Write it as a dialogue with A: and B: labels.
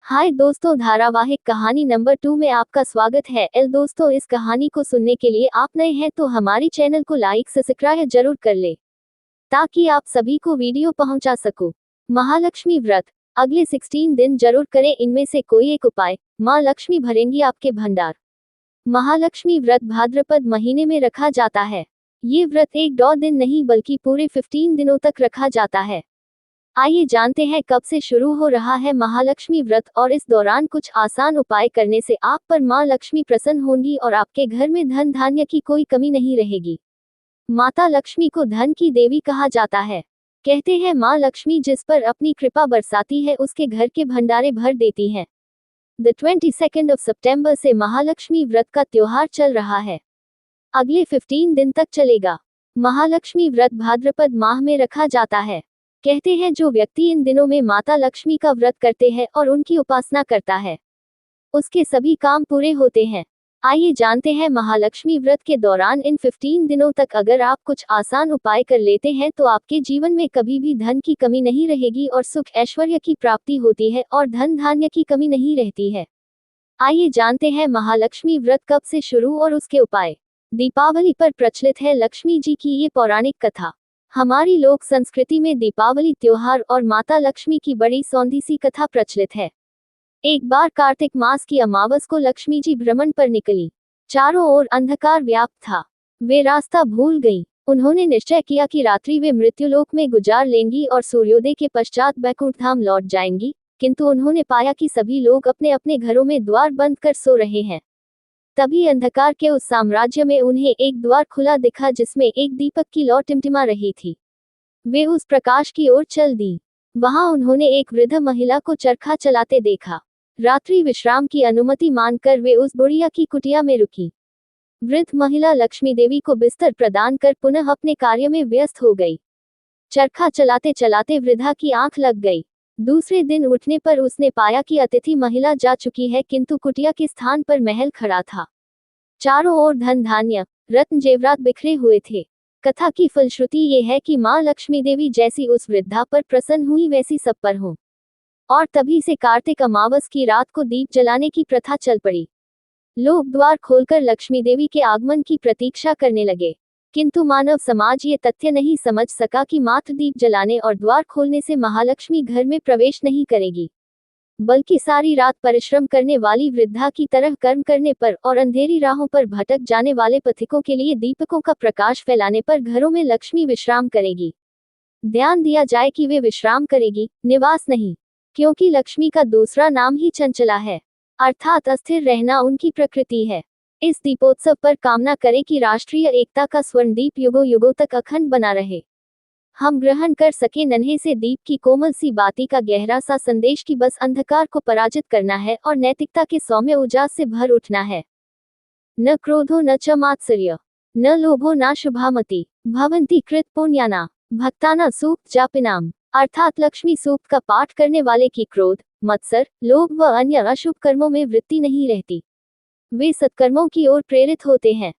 A: हाय दोस्तों, धारावाहिक कहानी नंबर 2 में आपका स्वागत है। दोस्तों, इस कहानी को सुनने के लिए आप नए हैं तो हमारी चैनल को लाइक सब्सक्राइब जरूर कर ले ताकि आप सभी को वीडियो पहुंचा सको। महालक्ष्मी व्रत अगले 16 दिन जरूर करें। इनमें से कोई एक उपाय, माँ लक्ष्मी भरेंगी आपके भंडार। महालक्ष्मी व्रत भाद्रपद महीने में रखा जाता है। ये व्रत 1-2 दिन नहीं बल्कि पूरे 15 दिनों तक रखा जाता है। आइए जानते हैं कब से शुरू हो रहा है महालक्ष्मी व्रत और इस दौरान कुछ आसान उपाय करने से आप पर मां लक्ष्मी प्रसन्न होंगी और आपके घर में धन धान्य की कोई कमी नहीं रहेगी। माता लक्ष्मी को धन की देवी कहा जाता है। कहते हैं मां लक्ष्मी जिस पर अपनी कृपा बरसाती है उसके घर के भंडारे भर देती हैं। 22 सितंबर से महालक्ष्मी व्रत का त्योहार चल रहा है। अगले 15 दिन तक चलेगा। महालक्ष्मी व्रत भाद्रपद माह में रखा जाता है। कहते हैं जो व्यक्ति इन दिनों में माता लक्ष्मी का व्रत करते हैं और उनकी उपासना करता है उसके सभी काम पूरे होते हैं। आइए जानते हैं महालक्ष्मी व्रत के दौरान इन 15 दिनों तक अगर आप कुछ आसान उपाय कर लेते हैं तो आपके जीवन में कभी भी धन की कमी नहीं रहेगी और सुख ऐश्वर्य की प्राप्ति होती है और धन धान्य की कमी नहीं रहती है। आइए जानते हैं महालक्ष्मी व्रत कब से शुरू और उसके उपाय। दीपावली पर प्रचलित है लक्ष्मी जी की ये पौराणिक कथा। हमारी लोक संस्कृति में दीपावली त्योहार और माता लक्ष्मी की बड़ी सौंधी सी कथा प्रचलित है। एक बार कार्तिक मास की अमावस को लक्ष्मी जी भ्रमण पर निकली। चारों ओर अंधकार व्याप्त था। वे रास्ता भूल गईं। उन्होंने निश्चय किया कि रात्रि वे मृत्युलोक में गुजार लेंगी और सूर्योदय के पश्चात बैकुंठ धाम लौट जाएंगी, किंतु उन्होंने पाया कि सभी लोग अपने अपने घरों में द्वार बंद कर सो रहे हैं। तभी अंधकार के उस साम्राज्य में उन्हें एक द्वार खुला दिखा जिसमें एक दीपक की लौ टिमटिमा रही थी। वे उस प्रकाश की ओर चल दी। वहां उन्होंने एक वृद्ध महिला को चरखा चलाते देखा। रात्रि विश्राम की अनुमति मानकर वे उस बुढ़िया की कुटिया में रुकी। वृद्ध महिला लक्ष्मी देवी को बिस्तर प्रदान कर पुनः अपने कार्य में व्यस्त हो गई। चरखा चलाते चलाते वृद्धा की आंख लग गई। दूसरे दिन उठने पर उसने पाया कि अतिथि महिला जा चुकी है, किंतु कुटिया के स्थान पर महल खड़ा था। चारों ओर धन धान्य रत्न जेवरात बिखरे हुए थे। कथा की फलश्रुति ये है कि मां लक्ष्मी देवी जैसी उस वृद्धा पर प्रसन्न हुई वैसी सब पर हो। और तभी से कार्तिक अमावस की रात को दीप जलाने की प्रथा चल पड़ी। लोग द्वार खोलकर लक्ष्मी देवी के आगमन की प्रतीक्षा करने लगे, किंतु मानव समाज ये तथ्य नहीं समझ सका कि मात्र दीप जलाने और द्वार खोलने से महालक्ष्मी घर में प्रवेश नहीं करेगी, बल्कि सारी रात परिश्रम करने वाली वृद्धा की तरह कर्म करने पर और अंधेरी राहों पर भटक जाने वाले पथिकों के लिए दीपकों का प्रकाश फैलाने पर घरों में लक्ष्मी विश्राम करेगी। ध्यान दिया जाए कि वे विश्राम करेगी, निवास नहीं, क्योंकि लक्ष्मी का दूसरा नाम ही चंचला है, अर्थात अस्थिर रहना उनकी प्रकृति है। इस दीपोत्सव पर कामना करें कि राष्ट्रीय एकता का स्वर्ण दीप युगों युगों तक अखंड बना रहे। हम ग्रहण कर सके नन्हे से दीप की कोमल सी बाती का गहरा सा संदेश कि बस अंधकार को पराजित करना है और नैतिकता के सौम्य उजास से भर उठना है। न क्रोधो न च मात्सर्य, न लोभो न शुभामति, भवन्ति कृत पुण्याना भक्ताना सूक्त जापिनाम। अर्थात लक्ष्मी सूक्त का पाठ करने वाले की क्रोध, मत्सर, लोभ व अन्य अशुभ कर्मों में वृत्ति नहीं रहती। वे सत्कर्मों की ओर प्रेरित होते हैं।